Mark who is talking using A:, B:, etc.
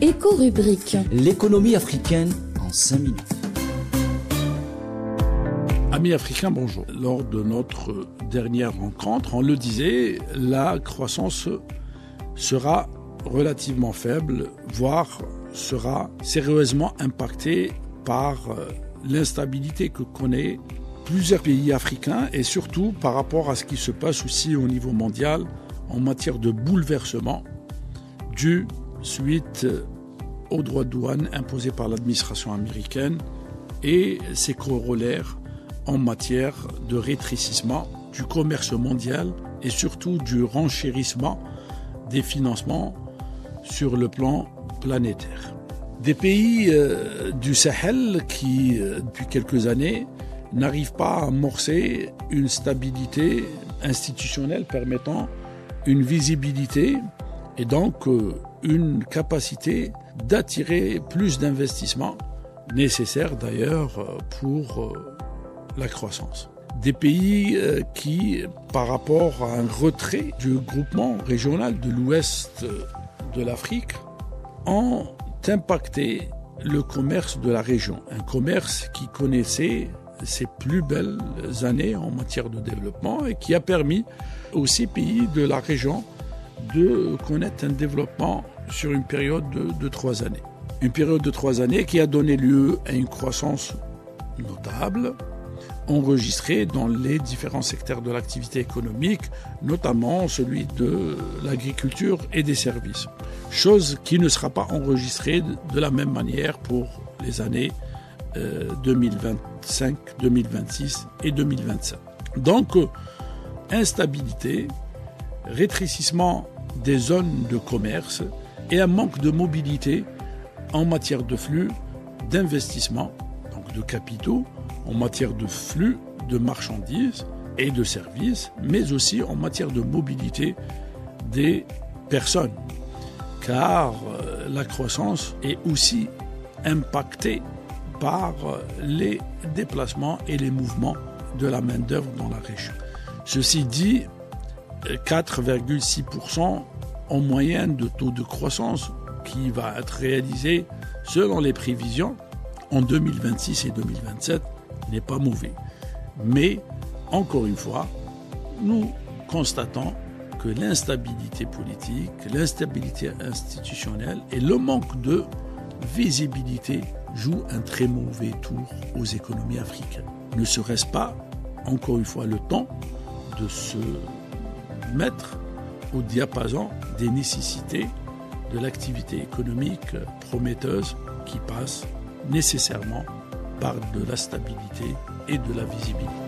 A: Éco-rubrique.
B: L'économie africaine en 5 minutes.
C: Amis africains, bonjour. Lors de notre dernière rencontre, on le disait, la croissance sera relativement faible, voire sera sérieusement impactée par l'instabilité que connaissent plusieurs pays africains et surtout par rapport à ce qui se passe aussi au niveau mondial en matière de bouleversement dû suite aux droits de douane imposés par l'administration américaine et ses corollaires en matière de rétrécissement du commerce mondial et surtout du renchérissement des financements sur le plan planétaire. Des pays du Sahel qui, depuis quelques années, n'arrivent pas à amorcer une stabilité institutionnelle permettant une visibilité et donc une capacité d'attirer plus d'investissements, nécessaires d'ailleurs pour la croissance. Des pays qui, par rapport à un retrait du groupement régional de l'ouest de l'Afrique, ont impacté le commerce de la région. Un commerce qui connaissait ses plus belles années en matière de développement et qui a permis aux 6 pays de la région de connaître un développement sur une période de 3 années. Une période de 3 années qui a donné lieu à une croissance notable, enregistrée dans les différents secteurs de l'activité économique, notamment celui de l'agriculture et des services. Chose qui ne sera pas enregistrée de la même manière pour les années 2025, 2026 et 2027. Donc, instabilité, rétrécissement des zones de commerce et un manque de mobilité en matière de flux d'investissement, donc de capitaux, en matière de flux de marchandises et de services, mais aussi en matière de mobilité des personnes. Car la croissance est aussi impactée par les déplacements et les mouvements de la main-d'œuvre dans la région. Ceci dit, 4,6% en moyenne de taux de croissance qui va être réalisé selon les prévisions en 2026 et 2027 n'est pas mauvais. Mais, encore une fois, nous constatons que l'instabilité politique, l'instabilité institutionnelle et le manque de visibilité jouent un très mauvais tour aux économies africaines. Ne serait-ce pas, encore une fois, le temps de se mettre au diapason des nécessités de l'activité économique prometteuse qui passe nécessairement par de la stabilité et de la visibilité.